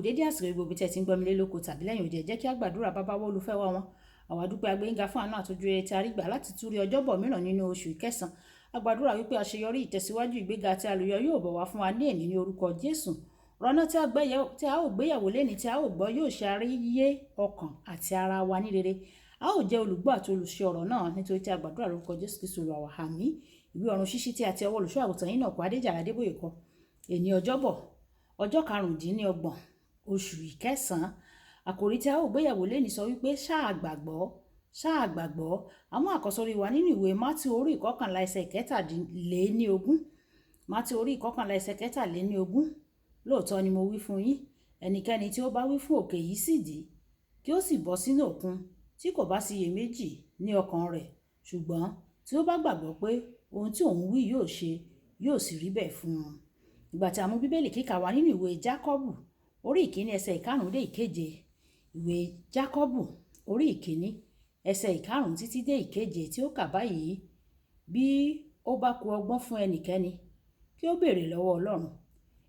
Dédé àsìkò gbogbo tí ẹ ti ń gbọ́ mi lé lóko tàbí lẹ́yìn òde, ẹ jẹ́ kí a gbàdúrà. Bàbá wa olùfẹ́ wa wọn, àwa dúpẹ́ agbẹ́yìnga fún àánú àtọ́jú rere tí a rí gbà láti tún rí ọjọ́bọ̀ mìíràn nínú oṣù ìkẹsàn. A gbàdúrà wípé àṣeyọrí, ìtẹ̀síwájú, ìgbéga àti àlùyọ yóò bọ̀ wá fún wa ní èní ní orúkọ Jésù. Ọ̀rọ̀ tí a ó gbéyẹ̀wò léni tí a ó gbọ́ yóò ṣe àríyé ọkàn àti ara wa ní rere. A ó jẹ́ olùgbọ́ àti olùṣe ọ̀rọ̀ náà nítorí tí a gbàdúrà lórúkọ Jésù Kristu Olúwa wa. Àmín. Ìwé ọ̀run ṣíṣí tí a ti ọwọ́ olùṣọ́ àgùntàn yín náà kọ Adéjàre Adébóyè kọ. Èní ọjọ́bọ̀ ọjọ́ 25 oṣù ìkẹsàn. Àkòrí tí a ó gbéyẹ̀wò léni sọ wípé ṣáà gbàgbọ́. Àwọn àkọ́sórí wa nínú ìwé Mátíù orí 11 ẹsẹ̀ 17. Mátíù orí 11 ẹsẹ̀ 17. Lóòótọ́ ni mo wí fún yín, ẹnikẹ́ni tí ó bá wí fún òkè yìí sì dì, kí ó sì bọ́ sínú òkun, tí kò bá síyèméjì ní ọkàn rẹ̀, ṣùgbọ́n tí ó bá gbàgbọ́ pé ohun tí òun wí yóò ṣe, yóò sì rí bẹ́ẹ̀ fún un. Ìgbà tí a mú Bíbélì kíkà wa nínú ìwé Jákọ́bù orí 1 ẹsẹ̀ 5 dé 7. Ìwé Jákọ́bù orí 1 ẹsẹ̀ 5 títí dé 7 tí ó kà báyìí: bí ó bá kù ọgbọ́n fún ẹnikẹ́ni, kí ó béèrè lọ́wọ́ Ọlọ́run,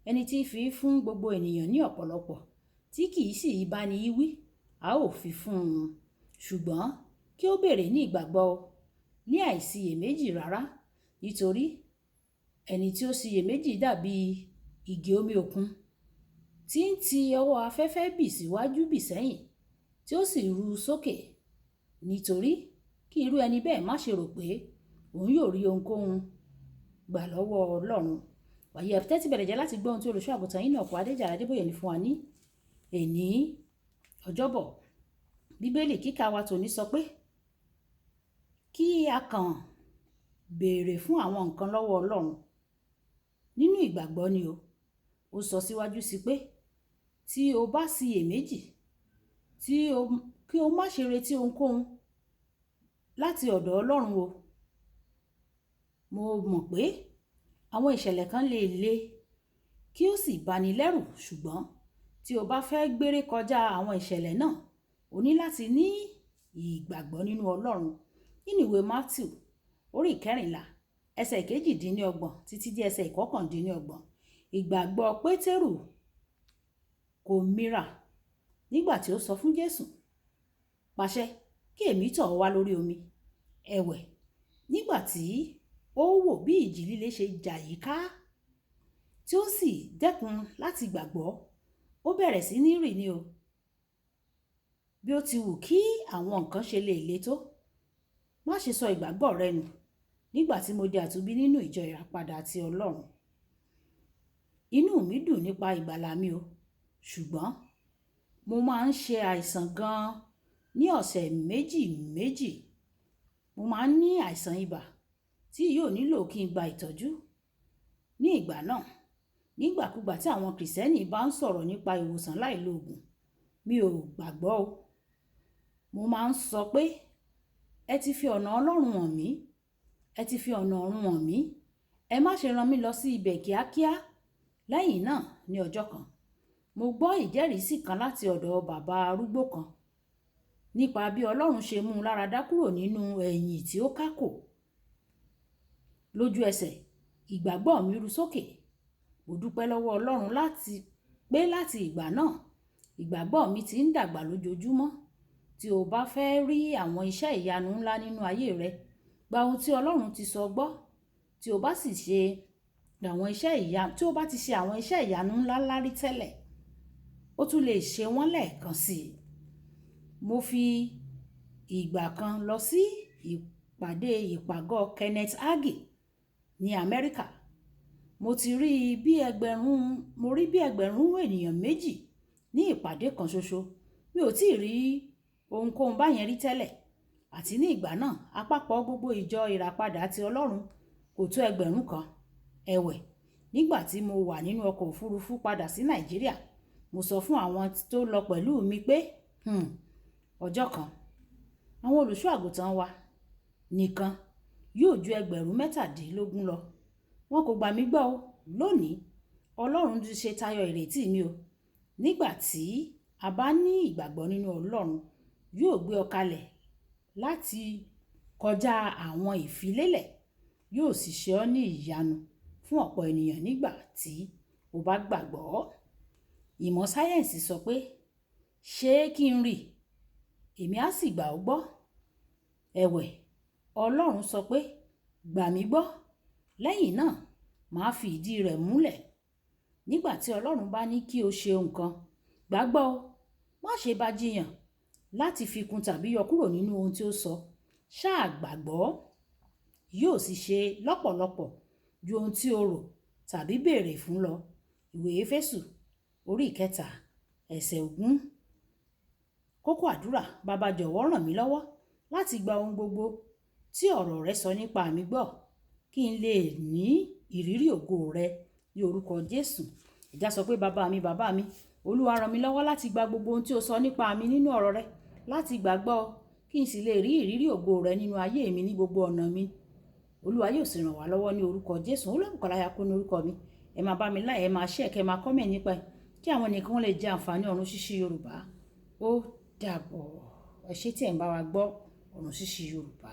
ẹni tí fi fún gbogbo ènìyàn ní ọ̀pọ̀lọpọ̀, tí kì í sì bá ní wí, a ó fi fún un. Ṣùgbọ́n kí ó béèrè ní ìgbàgbọ́, ní àìsiyèméjì rárá, nítorí ẹni tí ó síyèméjì dàbí ìgì omi òkun, tí ń ti ọwọ́ afẹ́fẹ́ bì síwájú bì sẹ́yìn, tí ó sì ru sókè. Nítorí kí irú ẹni bẹ́ẹ̀ má ṣe rò pé òun yóò rí ohunkóhun gbà lọ́wọ́ Ọlọ́run. Wàyí ẹ tẹ́tí bẹ̀rẹ̀ jẹ́ láti gbọ́ ohun tí olùṣọ́ àgùntàn yín náà kọ Adéjàre Adébóyè ní fún wa ní èní ọjọ́bọ̀. Bíbélì kíkà wa tòní sọ pé kí a kàn béèrè fún àwọn nǹkan lọ́wọ́ Ọlọ́run nínú ìgbàgbọ́ ni o. Ó sọ síwájú sí pé tí o bá síyèméjì, kí o má ṣe retí ohunkóhun láti ọ̀dọ̀ Ọlọ́run o. Mo mọ̀ pé àwọn ìṣẹ̀lẹ̀ kan lè le kí ó sì bani lẹ́rù, ṣùgbọ́n tí o bá fẹ́ gbéré kọjá àwọn ìṣẹ̀lẹ̀ náà, o ní láti ní ìgbàgbọ́ nínú Ọlọ́run. Nínú ìwé Mátíù orí 14 ẹsẹ̀ 28 títí dé ẹsẹ̀ 29, ìgbàgbọ́ Pétérù kò mira nígbà tí ó sọ fún Jésù, pàṣẹ kí èmi tọ̀ ọ́ wá lórí omi. Ẹ̀wẹ̀, nígbà tí ó wò bí ìjì líle ṣe jà yíká, tí ó sì dẹ́kun láti gbàgbọ́, ó bẹ̀rẹ̀ sí ní rì ni o. Bí ó ti wù kí àwọn nǹkan ṣe lè le tó, má ṣe sọ ìgbàgbọ́ rẹ nù. Nígbà tí mo di àtúnbí nínú ìjọ ìràpadà ti Ọlọ́run, inú mi dùn nípa ìgbàlà mi o, ṣùgbọ́n mo máa ń ṣe àìsàn gan-an ní ọ̀sẹ̀ méjì. Mo máa ń ní àìsàn ibà tí yóò nílò kí n gba ìtọ́jú. Ní ìgbà náà, nígbàkúgbà tí àwọn Kìrìsìtẹ́nì bá ń sọ̀rọ̀ nípa ìwòsàn láìlóògùn, mi ò gbàgbọ́ o. Mo máa ń sọ pé ẹ ti fi ọ̀nà Ọlọ́run hàn mí, ẹ ti fi ọ̀nà ọ̀run hàn mí, ẹ má ṣe rán mi lọ sí ibẹ̀ kíákíá. Lẹ́yìn náà, ní ọjọ́ kan, mo gbọ́ ìjẹ́rìísí kan láti ọ̀dọ̀ bàbá arúgbó kan nípa bí Ọlọ́run ṣe mú un láradá kúrò nínú ẹ̀yìn tí ó kákò. Lójú ẹsẹ̀, ìgbàgbọ́ mi ru sókè. Mo dúpẹ́ lọ́wọ́ Ọlọ́run láti ìgbà náà, ìgbàgbọ́ mi ti ń dàgbà lójoojúmọ́. Tí o bá fẹ́ rí àwọn iṣẹ́ ìyanu ńlá nínú ayé rẹ, gba ohun tí Ọlọ́run ti sọ gbọ́. Tí o bá ti ṣe àwọn iṣẹ́ ìyanu ńlá lárí tẹ́lẹ̀, ó tún lè ṣe wọ́n lẹ́ẹ̀kan sí i. Mo fi ìgbà kan lọ sí ìpàgọ́ Kenneth Hagin ní Amẹ́ríkà. Mo rí bí ẹgbẹ̀rún ènìyàn 2 ní ìpàdé kan ṣoṣo. Mi ò tíì rí ohunkóhun báyẹn rí tẹ́lẹ̀. Àti ní ìgbà náà, àpapọ̀ gbogbo ìjọ ìràpadà ti Ọlọ́run kò tó 1,000 kan. Ẹ̀wẹ̀, nígbà tí mo wà nínú ọkọ̀ òfurufú padà sí Nàìjíríà, mo sọ fún àwọn tó lọ pẹ̀lú mi pé ọjọ́ kan àwọn olùṣọ́ àgùntàn wa nìkan yóò ju 17,000 lọ. Wọn kò gbà mí gbọ́ o. Lónìí, Ọlọ́run ti ṣe tayọ ìrètí mi o. Nígbà tí a bá ní ìgbàgbọ́ nínú Ọlọ́run, yóò gbé ọ kalẹ̀ láti kọjá àwọn ìfilélẹ̀, yóò sì ṣe ọ́ ní ìyanu fún ọ̀pọ̀ ènìyàn nígbà tí o bá gbàgbọ́. ìmọ̀ sáyẹ́ǹsì sọ pé ṣé kí n rì èmi á sì gbà ọ́ gbọ́. ẹ̀wẹ̀ Ọlọ́run sọ pé gbà mí gbọ́, lẹ́yìn náà màá fi ìdí rẹ̀ múlẹ̀. Nígbà tí Ọlọ́run bá ní kí o ṣe nǹkan, gbàgbọ́ o, má ṣe bá jiyàn láti fi kún tàbí yọ kúrò nínú ohun tí ó sọ. Ṣáà gbàgbọ́, yóò sì ṣe lọ́pọ̀lọpọ̀ ju ohun tí o rò tàbí béèrè fún lọ. Ìwé Éfésù orí 3 ẹsẹ̀ 20. Kókó àdúrà: Bàbá jọ̀wọ́ ràn mí lọ́wọ́ láti gba ohun gbogbo tí ọ̀rọ̀ rẹ sọ nípa mi gbọ́, kí n lè ní ìrírí ògo rẹ ní orúkọ Jésù. Ìjà sọ pé bàbá mi, Olúwa ràn mí lọ́wọ́ láti gba gbogbo ohun tí o sọ nípa mi nínú ọ̀rọ̀ rẹ, láti gbàgbọ́ kí n sì lè rí ìrírí ògo rẹ nínú ayé mi ní gbogbo ọ̀nà mi. Olúwa yóò sì ràn wá lọ́wọ́ ní orúkọ Jésù. Olúkọ̀láyà kó ní orúkọ mi. Ẹ máa bá mi láì, ẹ máa share, kẹ́ máa comment nípa ẹ̀ kí àwọn nìkan lè jẹ àǹfààní ọ̀run ṣíṣí Yorùbá. Ó dàbọ̀. Ẹ ṣé tí ẹ̀ ń bá wa gbọ́ ọ̀run ṣíṣí Yorùbá.